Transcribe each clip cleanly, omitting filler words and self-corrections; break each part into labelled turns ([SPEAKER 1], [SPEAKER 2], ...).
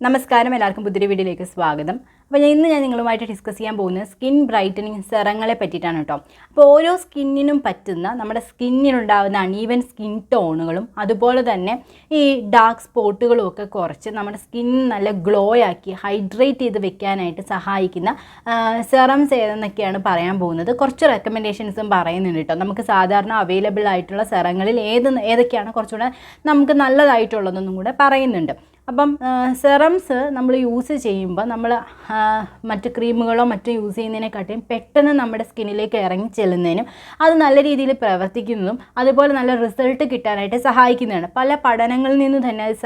[SPEAKER 1] നമസ്കാരം, എല്ലാവർക്കും പുതിയ വീഡിയോയിലേക്ക് സ്വാഗതം. അപ്പോൾ ഇന്ന് ഞാൻ നിങ്ങളുമായിട്ട് ഡിസ്കസ് ചെയ്യാൻ പോകുന്നത് സ്കിൻ ബ്രൈറ്റനിങ് സെറങ്ങളെ പറ്റിയിട്ടാണ് കേട്ടോ. അപ്പോൾ ഓരോ സ്കിന്നിനും പറ്റുന്ന നമ്മുടെ സ്കിന്നിനുണ്ടാകുന്ന അൺഈവൻ സ്കിൻ ടോണുകളും അതുപോലെ തന്നെ ഈ ഡാർക്ക് സ്പോട്ടുകളും ഒക്കെ കുറച്ച് നമ്മുടെ സ്കിൻ നല്ല ഗ്ലോ ആക്കി ഹൈഡ്രേറ്റ് ചെയ്ത് വെക്കാനായിട്ട് സഹായിക്കുന്ന സെറംസ് ഏതെന്നൊക്കെയാണ് പറയാൻ പോകുന്നത്. കുറച്ച് റെക്കമെൻഡേഷൻസും പറയുന്നുണ്ട് കേട്ടോ. നമുക്ക് സാധാരണ അവൈലബിൾ ആയിട്ടുള്ള സെറങ്ങളിൽ ഏതൊക്കെയാണ് കുറച്ചുകൂടെ നമുക്ക് നല്ലതായിട്ടുള്ളതെന്നും കൂടെ പറയുന്നുണ്ട്. അപ്പം സെറംസ് നമ്മൾ യൂസ് ചെയ്യുമ്പോൾ നമ്മൾ മറ്റ് ക്രീമുകളോ മറ്റോ യൂസ് ചെയ്യുന്നതിനെക്കാട്ടിയും പെട്ടെന്ന് നമ്മുടെ സ്കിന്നിലേക്ക് ഇറങ്ങി ചെല്ലുന്നതിനും അത് നല്ല രീതിയിൽ പ്രവർത്തിക്കുന്നതും അതുപോലെ നല്ല റിസൾട്ട് കിട്ടാനായിട്ട് സഹായിക്കുന്നതാണ്. പല പഠനങ്ങളിൽ നിന്ന് തന്നെ അത്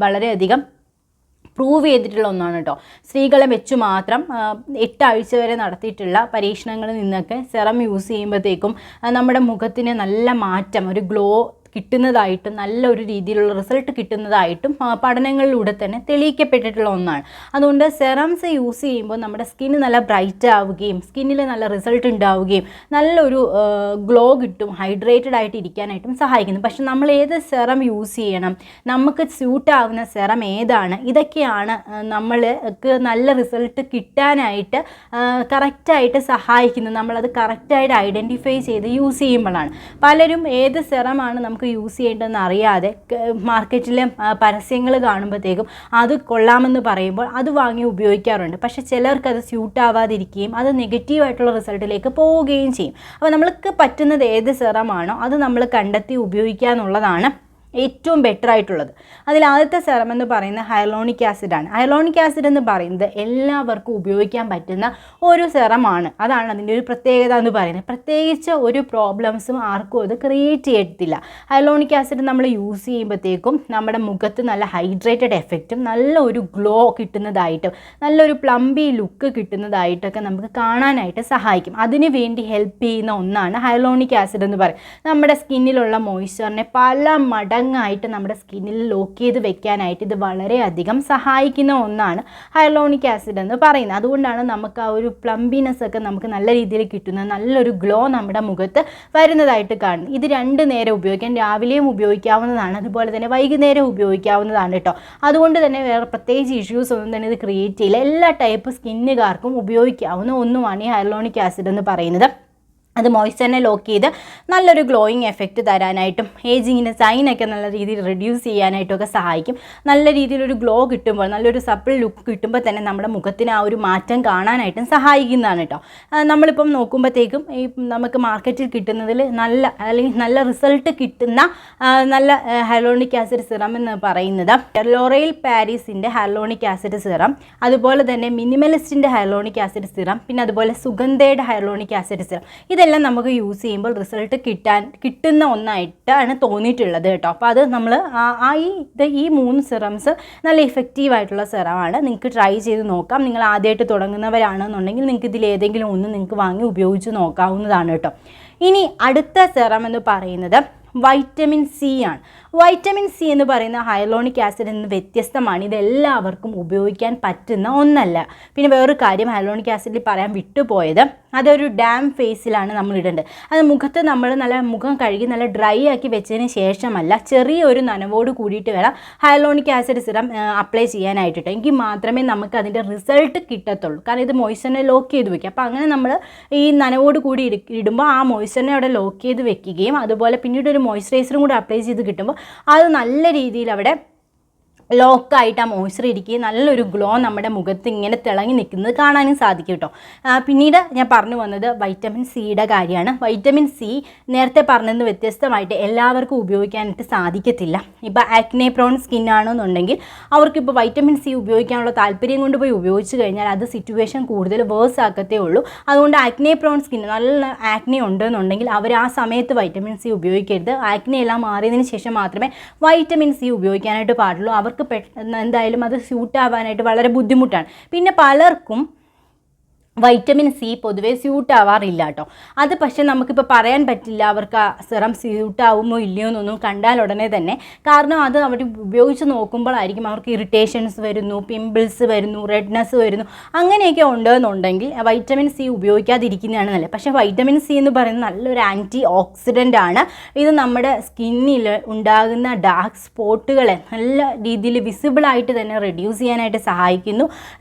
[SPEAKER 1] വളരെയധികം പ്രൂവ് ചെയ്തിട്ടുള്ള ഒന്നാണ് കേട്ടോ. സ്ത്രീകളെ വെച്ച് മാത്രം 8 ആഴ്ച വരെ നടത്തിയിട്ടുള്ള പരീക്ഷണങ്ങളിൽ നിന്നൊക്കെ സെറം യൂസ് ചെയ്യുമ്പോഴത്തേക്കും നമ്മുടെ മുഖത്തിന് നല്ല മാറ്റം, ഒരു ഗ്ലോ കിട്ടുന്നതായിട്ടും നല്ലൊരു രീതിയിലുള്ള റിസൾട്ട് കിട്ടുന്നതായിട്ടും പഠനങ്ങളിലൂടെ തന്നെ തെളിയിക്കപ്പെട്ടിട്ടുള്ള ഒന്നാണ്. അതുകൊണ്ട് സെറംസ് യൂസ് ചെയ്യുമ്പോൾ നമ്മുടെ സ്കിന്ന് നല്ല ബ്രൈറ്റ് ആവുകയും സ്കിന്നിൽ നല്ല റിസൾട്ട് ഉണ്ടാവുകയും നല്ലൊരു ഗ്ലോ കിട്ടും, ഹൈഡ്രേറ്റഡ് ആയിട്ട് ഇരിക്കാനായിട്ടും സഹായിക്കുന്നു. പക്ഷെ നമ്മൾ ഏത് സെറം യൂസ് ചെയ്യണം, നമുക്ക് സ്യൂട്ട് ആവുന്ന സെറം ഏതാണ്, ഇതൊക്കെയാണ് നമ്മൾക്ക് നല്ല റിസൾട്ട് കിട്ടാനായിട്ട് കറക്റ്റായിട്ട് സഹായിക്കുന്നത്. നമ്മളത് കറക്റ്റായിട്ട് ഐഡൻറ്റിഫൈ ചെയ്ത് യൂസ് ചെയ്യുമ്പോഴാണ്. പലരും ഏത് സെറമാണ് നമുക്ക് യൂസ് ചെയ്യേണ്ടതെന്ന് അറിയാതെ മാർക്കറ്റിലെ പരസ്യങ്ങൾ കാണുമ്പോഴത്തേക്കും അത് കൊള്ളാമെന്ന് പറയുമ്പോൾ അത് വാങ്ങി ഉപയോഗിക്കാറുണ്ട്. പക്ഷേ ചിലർക്ക് അത് സ്യൂട്ട് ആവാതിരിക്കുകയും അത് നെഗറ്റീവായിട്ടുള്ള റിസൾട്ടിലേക്ക് പോവുകയും ചെയ്യും. അപ്പോൾ നമ്മൾക്ക് പറ്റുന്നത് ഏത് സെറമാണോ അത് നമ്മൾ കണ്ടെത്തി ഉപയോഗിക്കുക എന്നുള്ളതാണ് ഏറ്റവും ബെറ്റർ ആയിട്ടുള്ളത്. അതിൽ ആദ്യത്തെ സെറം എന്ന് പറയുന്നത് ഹൈലോണിക് ആസിഡാണ്. ഹൈലോണിക് ആസിഡ് എന്ന് പറയുന്നത് എല്ലാവർക്കും ഉപയോഗിക്കാൻ പറ്റുന്ന ഒരു സെറമാണ്. അതാണ് അതിൻ്റെ ഒരു പ്രത്യേകത എന്ന് പറയുന്നത്. പ്രത്യേകിച്ച് ഒരു പ്രോബ്ലംസും ആർക്കും അത് ക്രിയേറ്റ് ചെയ്യത്തില്ല. ഹൈലോണിക് ആസിഡ് നമ്മൾ യൂസ് ചെയ്യുമ്പോഴത്തേക്കും നമ്മുടെ മുഖത്ത് നല്ല ഹൈഡ്രേറ്റഡ് എഫക്റ്റും നല്ല ഒരു ഗ്ലോ കിട്ടുന്നതായിട്ടും നല്ലൊരു പ്ലംബി ലുക്ക് കിട്ടുന്നതായിട്ടൊക്കെ നമുക്ക് കാണാനായിട്ട് സഹായിക്കും. അതിന് വേണ്ടി ഹെൽപ്പ് ചെയ്യുന്ന ഒന്നാണ് ഹൈലോണിക് ആസിഡ് എന്ന് പറയും. നമ്മുടെ സ്കിന്നിലുള്ള മോയ്സ്ചറിനെ പല മടങ്ങായിട്ട് നമ്മുടെ സ്കിന്നിൽ ലോക്ക് ചെയ്ത് വെക്കാനായിട്ട് ഇത് വളരെയധികം സഹായിക്കുന്ന ഒന്നാണ് ഹൈലോണിക് ആസിഡ് എന്ന് പറയുന്നത്. അതുകൊണ്ടാണ് നമുക്ക് ആ ഒരു പ്ലംബിനെസ് ഒക്കെ നമുക്ക് നല്ല രീതിയിൽ കിട്ടുന്നത്, നല്ലൊരു ഗ്ലോ നമ്മുടെ മുഖത്ത് വരുന്നതായിട്ട് കാണുന്നത്. ഇത് 2 നേരം ഉപയോഗിക്കാം. രാവിലെയും ഉപയോഗിക്കാവുന്നതാണ്, അതുപോലെ തന്നെ വൈകുന്നേരം ഉപയോഗിക്കാവുന്നതാണ് കേട്ടോ. അതുകൊണ്ട് തന്നെ വേറെ പ്രത്യേകിച്ച് ഇഷ്യൂസ് ഒന്നും തന്നെ ഇത് ക്രിയേറ്റ് ചെയ്യില്ല. എല്ലാ ടൈപ്പ് സ്കിന്നുകാർക്കും ഉപയോഗിക്കാവുന്ന ഒന്നുമാണ് ഈ ഹൈലോണിക് ആസിഡ് എന്ന് പറയുന്നത്. അത് മോയ്സ്ചറിനെ ലോക്ക് ചെയ്ത് നല്ലൊരു ഗ്ലോയിങ് എഫക്റ്റ് തരാനായിട്ടും ഏജിങ്ങിൻ്റെ സൈനൊക്കെ നല്ല രീതിയിൽ റിഡ്യൂസ് ചെയ്യാനായിട്ടൊക്കെ സഹായിക്കും. നല്ല രീതിയിലൊരു ഗ്ലോ കിട്ടുമ്പോൾ, നല്ലൊരു സപ്പിൾ ലുക്ക് കിട്ടുമ്പോൾ തന്നെ നമ്മുടെ മുഖത്തിന് ആ ഒരു മാറ്റം കാണാനായിട്ടും സഹായിക്കുന്നതാണ് കേട്ടോ. നമ്മളിപ്പം നോക്കുമ്പോഴത്തേക്കും ഈ നമുക്ക് മാർക്കറ്റിൽ കിട്ടുന്നതിൽ നല്ല റിസൾട്ട് കിട്ടുന്ന നല്ല ഹൈലോണിക് ആസിഡ് സിറം എന്ന് പറയുന്നത് ലോറെയിൽ പാരീസിൻ്റെ ഹൈലോണിക് ആസിഡ് സിറം, അതുപോലെ തന്നെ മിനിമലിസ്റ്റിൻ്റെ ഹൈലോണിക് ആസിഡ് സിറം, പിന്നെ അതുപോലെ സുഗന്ധയുടെ ഹൈലോണിക് ആസിഡ് സിറം. ഇതെല്ലാം നമുക്ക് യൂസ് ചെയ്യുമ്പോൾ റിസൾട്ട് കിട്ടുന്ന ഒന്നായിട്ടാണ് തോന്നിയിട്ടുള്ളത് കേട്ടോ. അപ്പോൾ അത് നമ്മൾ ഈ 3 സിറംസ് നല്ല ഇഫക്റ്റീവായിട്ടുള്ള സിറമാണ്. നിങ്ങൾക്ക് ട്രൈ ചെയ്ത് നോക്കാം. നിങ്ങൾ ആദ്യമായിട്ട് തുടങ്ങുന്നവരാണെന്നുണ്ടെങ്കിൽ നിങ്ങൾക്ക് ഇതിലേതെങ്കിലും ഒന്ന് നിങ്ങൾക്ക് വാങ്ങി ഉപയോഗിച്ച് നോക്കാവുന്നതാണ് കേട്ടോ. ഇനി അടുത്ത സിറം എന്ന് പറയുന്നത് വൈറ്റമിൻ സി ആണ്. വൈറ്റമിൻ സി എന്ന് പറയുന്ന ഹൈലോണിക് ആസിഡ് നിന്ന് വ്യത്യസ്തമാണ്. ഇതെല്ലാവർക്കും ഉപയോഗിക്കാൻ പറ്റുന്ന ഒന്നല്ല. പിന്നെ വേറൊരു കാര്യം ഹൈലോണിക് ആസിഡിൽ പറയാൻ വിട്ടുപോയത്, അതൊരു ഡാം ഫേസിലാണ് നമ്മൾ ഇടേണ്ടത്. അത് മുഖത്ത് നമ്മൾ നല്ല മുഖം കഴുകി നല്ല ഡ്രൈ ആക്കി വെച്ചതിന് ശേഷമല്ല, ചെറിയൊരു നനവോട് കൂടിയിട്ട് വേണം ഹൈലോണിക് ആസിഡ് സിറം അപ്ലൈ ചെയ്യാനായിട്ടോ. എങ്കിൽ മാത്രമേ നമുക്ക് അതിൻ്റെ റിസൾട്ട് കിട്ടത്തുള്ളൂ. കാരണം ഇത് മോയ്സ്ചറിനെ ലോക്ക് ചെയ്ത് വെക്കുക. അപ്പോൾ അങ്ങനെ നമ്മൾ ഈ നനവോട് കൂടി ഇടുമ്പോൾ ആ മോയ്സ്ചറിനെ അവിടെ ലോക്ക് ചെയ്ത് വെക്കുകയും അതുപോലെ പിന്നീട് ഒരു മോയ്സ്ചറൈസറും കൂടി അപ്ലൈ ചെയ്ത് കിട്ടുമ്പോൾ അത് നല്ല രീതിയിൽ അവിടെ ലോക്കായിട്ട് ആ മോയ്സ്ചർ ഇരിക്കുകയും നല്ലൊരു ഗ്ലോ നമ്മുടെ മുഖത്ത് ഇങ്ങനെ തിളങ്ങി നിൽക്കുന്നത് കാണാനും സാധിക്കും കേട്ടോ. പിന്നീട് ഞാൻ പറഞ്ഞു വന്നത് വൈറ്റമിൻ സിയുടെ കാര്യമാണ്. വൈറ്റമിൻ സി നേരത്തെ പറഞ്ഞതിന് വ്യത്യസ്തമായിട്ട് എല്ലാവർക്കും ഉപയോഗിക്കാനായിട്ട് സാധിക്കത്തില്ല. ഇപ്പോൾ ആക്നെ പ്രോൺ സ്കിൻ ആണെന്നുണ്ടെങ്കിൽ അവർക്കിപ്പോൾ വൈറ്റമിൻ സി ഉപയോഗിക്കാനുള്ള താല്പര്യം കൊണ്ട് പോയി ഉപയോഗിച്ച് കഴിഞ്ഞാൽ അത് സിറ്റുവേഷൻ കൂടുതൽ വേഴ്സ് ആക്കത്തേ ഉള്ളൂ. അതുകൊണ്ട് ആക്നെ പ്രോൺ സ്കിൻ, നല്ല ആക്നെ ഉണ്ടെന്നുണ്ടെങ്കിൽ അവർ ആ സമയത്ത് വൈറ്റമിൻ സി ഉപയോഗിക്കരുത്. ആക്നെ എല്ലാം മാറിയതിന് ശേഷം മാത്രമേ വൈറ്റമിൻ സി ഉപയോഗിക്കാനായിട്ട് പാടുള്ളൂ. അവർക്ക് എന്തായാലും അത് സ്യൂട്ട് ആവാനായിട്ട് വളരെ ബുദ്ധിമുട്ടാണ്. പിന്നെ പലർക്കും വൈറ്റമിൻ സി പൊതുവേ സ്യൂട്ട് ആവാറില്ല കേട്ടോ. അത് പക്ഷേ നമുക്കിപ്പോൾ പറയാൻ പറ്റില്ല അവർക്ക് ആ സിറം സ്യൂട്ട് ആവുമോ ഇല്ലയോ എന്നൊന്നും കണ്ടാൽ ഉടനെ തന്നെ. കാരണം അത് അവർ ഉപയോഗിച്ച് നോക്കുമ്പോഴായിരിക്കും അവർക്ക് ഇറിറ്റേഷൻസ് വരുന്നു, പിമ്പിൾസ് വരുന്നു, റെഡ്നെസ് വരുന്നു, അങ്ങനെയൊക്കെ ഉണ്ടെന്നുണ്ടെങ്കിൽ വൈറ്റമിൻ സി ഉപയോഗിക്കാതിരിക്കുന്നതാണ് നല്ലത്. പക്ഷേ വൈറ്റമിൻ സി എന്ന് പറയുന്നത് നല്ലൊരു ആൻറ്റി ഓക്സിഡൻ്റ് ആണ്. ഇത് നമ്മുടെ സ്കിന്നിൽ ഉണ്ടാകുന്ന ഡാർക്ക് സ്പോട്ടുകളെ നല്ല രീതിയിൽ വിസിബിളായിട്ട് തന്നെ റെഡ്യൂസ് ചെയ്യാനായിട്ട് സഹായിക്കുന്നു.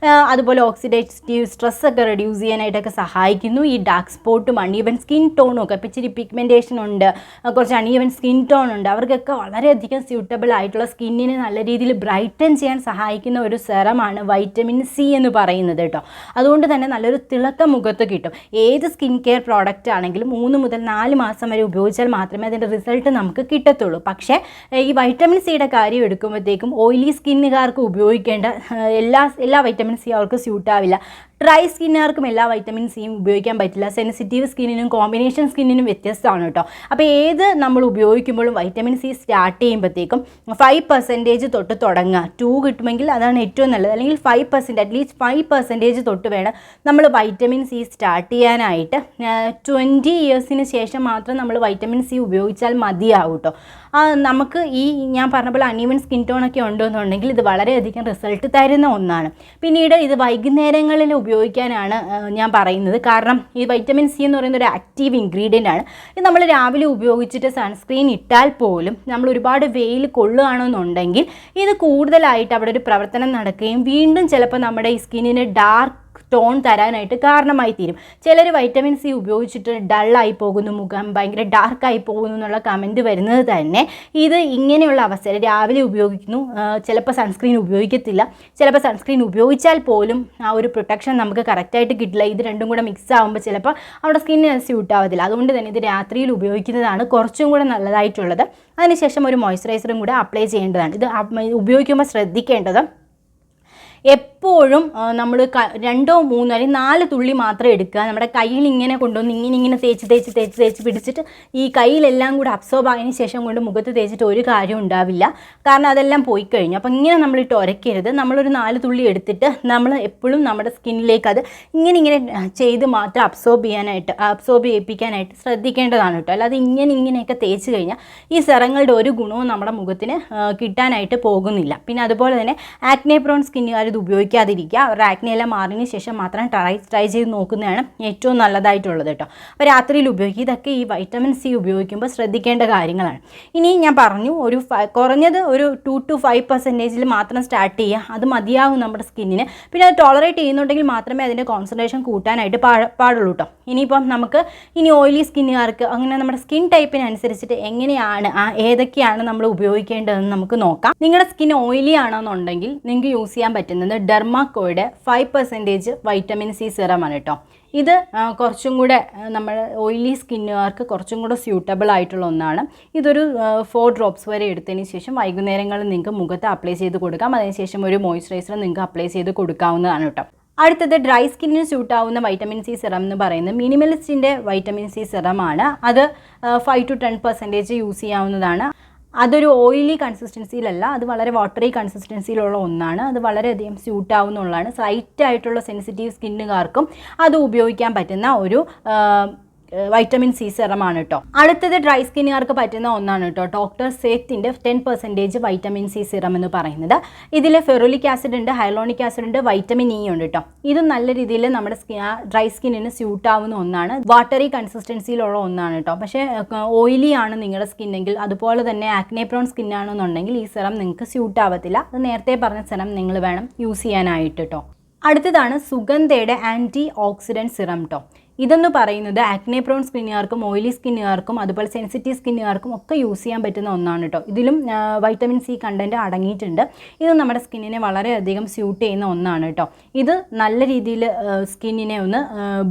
[SPEAKER 1] അതുപോലെ ഓക്സിഡേറ്റീവ് സ്ട്രെസ്സൊക്കെ റെഡ്യൂസ് ചെയ്യാനായിട്ടൊക്കെ സഹായിക്കുന്നു. ഈ ഡാർക്ക് സ്പോട്ടും അൺഈവൻ സ്കിൻ ടോണും ഒക്കെ, ഇപ്പോൾ ഇച്ചിരി പിഗ്മെൻറ്റേഷൻ ഉണ്ട്, കുറച്ച് അൺഈവൻ സ്കിൻ ടോൺ ഉണ്ട്, അവർക്കൊക്കെ വളരെയധികം സ്യൂട്ടബിൾ ആയിട്ടുള്ള സ്കിന്നിനെ നല്ല രീതിയിൽ ബ്രൈറ്റൻ ചെയ്യാൻ സഹായിക്കുന്ന ഒരു സെറമാണ് വൈറ്റമിൻ സി എന്ന് പറയുന്നത് കേട്ടോ. അതുകൊണ്ട് തന്നെ നല്ലൊരു തിളക്കം മുഖത്ത് കിട്ടും. ഏത് സ്കിൻ കെയർ പ്രോഡക്റ്റ് ആണെങ്കിലും 3 മുതൽ 4 മാസം വരെ ഉപയോഗിച്ചാൽ മാത്രമേ അതിൻ്റെ റിസൾട്ട് നമുക്ക് കിട്ടത്തുള്ളൂ. പക്ഷേ ഈ വൈറ്റമിൻ സിയുടെ കാര്യം എടുക്കുമ്പോഴത്തേക്കും ഓയിലി സ്കിന്നുകാർക്ക് ഉപയോഗിക്കേണ്ട എല്ലാ വൈറ്റമിൻ സി അവർക്ക് സ്യൂട്ടാവില്ല. ഡ്രൈ സ്കിന്നുകാർക്കും എല്ലാ വൈറ്റമിൻ സിയും ഉപയോഗിക്കാൻ പറ്റില്ല. സെൻസിറ്റീവ് സ്കിന്നിനും കോമ്പിനേഷൻ സ്കിന്നിനും വ്യത്യസ്തമാണ് കേട്ടോ. അപ്പോൾ ഏത് നമ്മൾ ഉപയോഗിക്കുമ്പോഴും വൈറ്റമിൻ സി സ്റ്റാർട്ട് ചെയ്യുമ്പോഴത്തേക്കും 5% തൊട്ട് തുടങ്ങുക. 2 കിട്ടുമെങ്കിൽ അതാണ് ഏറ്റവും നല്ലത്. അല്ലെങ്കിൽ 5%, അറ്റ്ലീസ്റ്റ് 5% തൊട്ട് വേണം നമ്മൾ വൈറ്റമിൻ സി സ്റ്റാർട്ട് ചെയ്യാനായിട്ട്. 20 ഇയേഴ്സിന് ശേഷം മാത്രം നമ്മൾ വൈറ്റമിൻ സി ഉപയോഗിച്ചാൽ മതിയാവും കേട്ടോ. നമുക്ക് ഈ ഞാൻ പറഞ്ഞ പോലെ അൺഈവൻ സ്കിൻ ടോണൊക്കെ ഉണ്ടെന്നുണ്ടെങ്കിൽ ഇത് വളരെയധികം റിസൾട്ട് തരുന്ന ഒന്നാണ്. പിന്നീട് ഇത് വൈകുന്നേരങ്ങളിൽ ഉപയോഗിക്കാനാണ് ഞാൻ പറയുന്നത്. കാരണം ഈ വൈറ്റമിൻ സി എന്ന് പറയുന്ന ഒരു ആക്റ്റീവ് ഇൻഗ്രീഡിയൻ്റ് ആണ്. ഇത് നമ്മൾ രാവിലെ ഉപയോഗിച്ചിട്ട് സൺസ്ക്രീൻ ഇട്ടാൽ പോലും നമ്മൾ ഒരുപാട് വെയിൽ കൊള്ളുകയാണെന്നുണ്ടെങ്കിൽ ഇത് കൂടുതലായിട്ട് അവിടെ ഒരു പ്രവർത്തനം നടക്കുകയും വീണ്ടും ചിലപ്പോൾ നമ്മുടെ ഈ സ്കിന്നിന് ഡാർക്ക് ടോൺ തരാനായിട്ട് കാരണമായി തീരും. ചിലർ വൈറ്റമിൻ സി ഉപയോഗിച്ചിട്ട് ഡള്ളായി പോകുന്നു, മുഖം ഭയങ്കര ഡാർക്കായി പോകുന്നു എന്നുള്ള കമൻറ്റ് വരുന്നത് തന്നെ ഇത് ഇങ്ങനെയുള്ള അവസ്ഥ. രാവിലെ ഉപയോഗിക്കുന്നു, ചിലപ്പോൾ സൺസ്ക്രീൻ ഉപയോഗിക്കത്തില്ല, ചിലപ്പോൾ സൺസ്ക്രീൻ ഉപയോഗിച്ചാൽ പോലും ആ ഒരു പ്രൊട്ടക്ഷൻ നമുക്ക് കറക്റ്റായിട്ട് കിട്ടില്ല. ഇത് രണ്ടും കൂടെ മിക്സ് ആകുമ്പോൾ ചിലപ്പോൾ അവിടെ സ്കിന്നിന് സ്യൂട്ട് ആവത്തില്ല. അതുകൊണ്ട് തന്നെ ഇത് രാത്രിയിൽ ഉപയോഗിക്കുന്നതാണ് കുറച്ചും കൂടെ നല്ലതായിട്ടുള്ളത്. അതിനുശേഷം ഒരു മോയ്സ്ചറൈസറും കൂടെ അപ്ലൈ ചെയ്യേണ്ടതാണ്. ഇത് ഉപയോഗിക്കുമ്പോൾ ശ്രദ്ധിക്കേണ്ടത് എപ്പോഴും നമ്മൾ 2 3 അല്ലെങ്കിൽ 4 തുള്ളി മാത്രം എടുക്കുക. നമ്മുടെ കയ്യിൽ ഇങ്ങനെ കൊണ്ടുവന്ന് ഇങ്ങനെ തേച്ച് പിടിച്ചിട്ട് ഈ കയ്യിലെല്ലാം കൂടെ അബ്സോർബ് ആയതിനു ശേഷം കൊണ്ട് മുഖത്ത് തേച്ചിട്ട് ഒരു കാര്യം ഉണ്ടാവില്ല. കാരണം അതെല്ലാം പോയി കഴിഞ്ഞു. അപ്പം ഇങ്ങനെ നമ്മളിട്ട് ഉരയ്ക്കരുത്. നമ്മളൊരു 4 തുള്ളി എടുത്തിട്ട് നമ്മൾ എപ്പോഴും നമ്മുടെ സ്കിന്നിലേക്ക് അത് ഇങ്ങനെ ചെയ്ത് മാത്രം അബ്സോർബ് ചെയ്യിപ്പിക്കാനായിട്ട് ശ്രദ്ധിക്കേണ്ടതാണ് കേട്ടോ. അല്ലാതെ ഇങ്ങനെയൊക്കെ തേച്ച് കഴിഞ്ഞാൽ ഈ സെറങ്ങളുടെ ഒരു ഗുണവും നമ്മുടെ മുഖത്തിന് കിട്ടാനായിട്ട് പോകുന്നില്ല. പിന്നെ അതുപോലെ തന്നെ ആക്നെ പ്രോൺ സ്കിന്നുകാർ ഇത് ഉപയോഗിക്കാതിരിക്കുക. അവരുടെ ആക്നെയെല്ലാം മാറിയതിന് ശേഷം മാത്രം ട്രൈ ചെയ്ത് നോക്കുന്നതാണ് ഏറ്റവും നല്ലതായിട്ടുള്ളത് കേട്ടോ. അപ്പോൾ രാത്രിയിൽ ഉപയോഗിക്കുക. ഇതൊക്കെ ഈ വൈറ്റമിൻ സി ഉപയോഗിക്കുമ്പോൾ ശ്രദ്ധിക്കേണ്ട കാര്യങ്ങളാണ്. ഇനി ഞാൻ പറഞ്ഞു കുറഞ്ഞത് ഒരു 2 to 5% മാത്രം സ്റ്റാർട്ട് ചെയ്യുക. അത് മതിയാവും നമ്മുടെ സ്കിന്നിന്. പിന്നെ അത് ടോളറേറ്റ് ചെയ്യുന്നുണ്ടെങ്കിൽ മാത്രമേ അതിൻ്റെ കോൺസെൻട്രേഷൻ കൂട്ടാനായിട്ട് പാടുള്ളൂ കേട്ടോ. ഇനിയിപ്പം നമുക്ക് ഓയിലി സ്കിന്നുകാർക്ക് അങ്ങനെ നമ്മുടെ സ്കിൻ ടൈപ്പിനനുസരിച്ചിട്ട് ഏതൊക്കെയാണ് നമ്മൾ ഉപയോഗിക്കേണ്ടതെന്ന് നമുക്ക് നോക്കാം. നിങ്ങളുടെ സ്കിൻ ഓയിലി ആണെന്നുണ്ടെങ്കിൽ നിങ്ങൾക്ക് യൂസ് ചെയ്യാൻ പറ്റുന്നത് ഡെർമാക്കോയുടെ 5% വൈറ്റമിൻ സി സിറമാണ് കേട്ടോ. ഇത് കുറച്ചും കൂടെ നമ്മൾ ഓയിലി സ്കിന്നുകാർക്ക് കുറച്ചും കൂടെ സ്യൂട്ടബിൾ ആയിട്ടുള്ള ഒന്നാണ്. ഇതൊരു 4 ഡ്രോപ്സ് വരെ എടുത്തതിന് ശേഷം വൈകുന്നേരങ്ങളിൽ നിങ്ങൾക്ക് മുഖത്ത് അപ്ലൈ ചെയ്ത് കൊടുക്കാം. അതിനുശേഷം ഒരു മോയ്സ്ചറൈസർ നിങ്ങൾക്ക് അപ്ലൈ ചെയ്ത് കൊടുക്കാവുന്നതാണ് കേട്ടോ. അടുത്തത് ഡ്രൈ സ്കിന്നിന് സ്യൂട്ടാവുന്ന വൈറ്റമിൻ സി സിറം എന്ന് പറയുന്നത് മിനിമലിസ്റ്റിൻ്റെ വൈറ്റമിൻ സി സിറമാണ്. അത് 5 to 10% യൂസ് ചെയ്യാവുന്നതാണ്. അതൊരു ഓയിലി കൺസിസ്റ്റൻസിയിലല്ല, അത് വളരെ വാട്ടറി കൺസിസ്റ്റൻസിയിലുള്ള ഒന്നാണ്. അത് വളരെയധികം സ്യൂട്ടാവുന്നുള്ളതാണ്. സ്ലൈറ്റ് ആയിട്ടുള്ള സെൻസിറ്റീവ് സ്കിന്നുകാർക്കും അത് ഉപയോഗിക്കാൻ പറ്റുന്ന ഒരു വൈറ്റമിൻ സി സെറമാണ് കേട്ടോ. അടുത്തത് ഡ്രൈ സ്കിന്നുകാർക്ക് പറ്റുന്ന ഒന്നാണ് കേട്ടോ. ഡോക്ടർ സേത്തിൻ്റെ 10% വൈറ്റമിൻ സി സിറം എന്ന് പറയുന്നത്. ഇതിൽ ഫെറുലിക് ആസിഡ് ഉണ്ട്, ഹൈലോണിക് ആസിഡ് ഉണ്ട്, വൈറ്റമിൻ ഇ ഉണ്ട് കേട്ടോ. ഇതും നല്ല രീതിയിൽ നമ്മുടെ ഡ്രൈ സ്കിന്നിന് സ്യൂട്ടാവുന്ന ഒന്നാണ്. വാട്ടറി കൺസിസ്റ്റൻസിയിലുള്ള ഒന്നാണ് കേട്ടോ. പക്ഷേ ഓയിലി ആണ് നിങ്ങളുടെ സ്കിന്നെങ്കിൽ, അതുപോലെ തന്നെ ആക്നെ പ്രോൺ സ്കിന്നാണെന്നുണ്ടെങ്കിൽ ഈ സിറം നിങ്ങൾക്ക് സ്യൂട്ടാവത്തില്ല. അത് നേരത്തെ പറഞ്ഞ സിറം നിങ്ങൾ വേണം യൂസ് ചെയ്യാനായിട്ട് കേട്ടോ. അടുത്തതാണ് സുഗന്ധയുടെ ആൻറ്റി ഓക്സിഡൻറ്റ് സിറം കേട്ടോ. ഇതെന്ന് പറയുന്നത് ആക്നെ പ്രോൺ സ്കിന്നുകാർക്കും ഓയിലി സ്കിന്നുകാർക്കും അതുപോലെ സെൻസിറ്റീവ് സ്കിന്നുകാർക്കും ഒക്കെ യൂസ് ചെയ്യാൻ പറ്റുന്ന ഒന്നാണ് കേട്ടോ. ഇതിലും വൈറ്റമിൻ സി കണ്ടൻറ്റ് അടങ്ങിയിട്ടുണ്ട്. ഇത് നമ്മുടെ സ്കിന്നിനെ വളരെയധികം സ്യൂട്ട് ചെയ്യുന്ന ഒന്നാണ് കേട്ടോ. ഇത് നല്ല രീതിയിൽ സ്കിന്നിനെ ഒന്ന്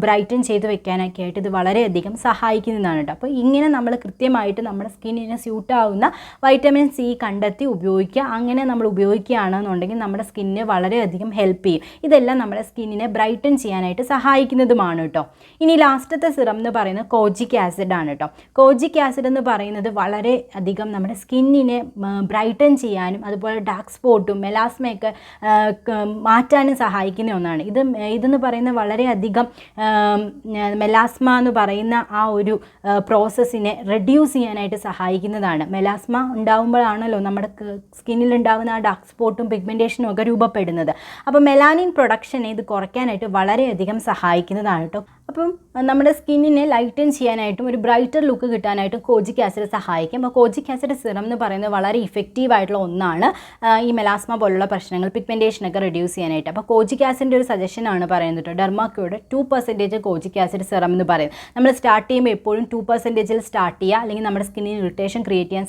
[SPEAKER 1] ബ്രൈറ്റൻ ചെയ്ത് വെക്കാനൊക്കെ ആയിട്ട് ഇത് വളരെയധികം സഹായിക്കുന്നതാണ് കേട്ടോ. അപ്പോൾ ഇങ്ങനെ നമ്മൾ കൃത്യമായിട്ട് നമ്മുടെ സ്കിന്നിനെ സ്യൂട്ടാവുന്ന വൈറ്റമിൻ സി കണ്ടെത്തി ഉപയോഗിക്കുക. അങ്ങനെ നമ്മൾ ഉപയോഗിക്കുകയാണെന്നുണ്ടെങ്കിൽ നമ്മുടെ സ്കിന്നിനെ വളരെയധികം ഹെൽപ്പ് ചെയ്യും. ഇതെല്ലാം നമ്മുടെ സ്കിന്നിനെ ബ്രൈറ്റൻ ചെയ്യാനായിട്ട് സഹായിക്കുന്നതുമാണ് കേട്ടോ. ഇനി ലാസ്റ്റത്തെ സിറം എന്ന് പറയുന്നത് കോജിക് ആസിഡ് ആണ് കേട്ടോ. കോജിക് ആസിഡ് എന്ന് പറയുന്നത് വളരെ അധികം നമ്മുടെ സ്കിന്നിനെ ബ്രൈറ്റൻ ചെയ്യാനും അതുപോലെ ഡാർക്ക് സ്പോട്ടും മെലാസ്മയൊക്കെ മാറ്റാനും സഹായിക്കുന്ന ഒന്നാണ്. ഇതെന്ന് പറയുന്നത് വളരെയധികം മെലാസ്മ എന്ന് പറയുന്ന ആ ഒരു പ്രോസസ്സിനെ റെഡ്യൂസ് ചെയ്യാനായിട്ട് സഹായിക്കുന്നതാണ്. മെലാസ്മ ഉണ്ടാകുമ്പോഴാണല്ലോ നമ്മുടെ സ്കിന്നിൽ ഉണ്ടാകുന്ന ആ ഡാർക്ക് സ്പോട്ടും പിഗ്മെൻറ്റേഷനും ഒക്കെ രൂപപ്പെടുന്നത്. അപ്പോൾ മെലാനിൻ പ്രൊഡക്ഷനെ ഇത് കുറയ്ക്കാനായിട്ട് വളരെയധികം സഹായിക്കുന്നതാണ് കേട്ടോ. അപ്പം നമ്മുടെ സ്കിന്നിനെ ലൈറ്റൻ ചെയ്യാനായിട്ടും ഒരു ബ്രൈറ്റർ ലുക്ക് കിട്ടാനായിട്ടും കോജിക് ആസിഡ് സഹായിക്കും. അപ്പോൾ കോജിക് ആസിഡ് സിറം എന്ന് പറയുന്നത് വളരെ ഇഫക്റ്റീവ് ആയിട്ടുള്ള ഒന്നാണ് ഈ മെലാസ്മ പോലുള്ള പ്രശ്നങ്ങൾ പിഗ്മെൻറ്റേഷനൊക്കെ റെഡ്യൂസ് ചെയ്യാനായിട്ട്. അപ്പോൾ കോജിക് ആസിഡിൻ്റെ ഒരു സജഷനാണ് പറയുന്നത് കേട്ടോ. ഡെർമാക്കോയുടെ 2% കോജിക് ആസിഡ് സിറം എന്ന് പറയുന്നത്. നമ്മൾ സ്റ്റാർട്ട് ചെയ്യുമ്പോൾ എപ്പോഴും 2%ൽ സ്റ്റാർട്ട് ചെയ്യുക, അല്ലെങ്കിൽ നമ്മുടെ സ്കിന്നിന് ഇറിറ്റേഷൻ ക്രിയേറ്റ് ചെയ്യാൻ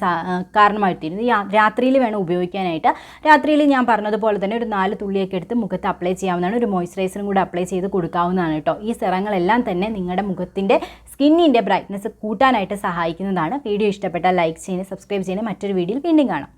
[SPEAKER 1] കാരണമായിട്ടിരുന്നത് രാത്രിയിൽ വേണം ഉപയോഗിക്കാനായിട്ട്. രാത്രിയിൽ ഞാൻ പറഞ്ഞതുപോലെ തന്നെ ഒരു 4 തുള്ളിയൊക്കെ എടുത്ത് മുഖത്ത് അപ്ലൈ ചെയ്യാവുന്നതാണ്. ഒരു മോയ്സ്ചറൈസറും കൂടെ അപ്ലൈ ചെയ്ത് കൊടുക്കാവുന്നതാണ് കേട്ടോ. ഈ സിറങ്ങളെല്ലാം തന്നെ നിങ്ങളുടെ മുഖത്തിൻ്റെ സ്കിന്നിൻ്റെ ബ്രൈറ്റ്നസ് കൂട്ടാനായിട്ട് സഹായിക്കുന്നതാണ്. വീഡിയോ ഇഷ്ടപ്പെട്ടാൽ ലൈക്ക് ചെയ്യുക, സബ്സ്ക്രൈബ് ചെയ്യുക. മറ്റൊരു വീഡിയോയിൽ വീണ്ടും കാണാം.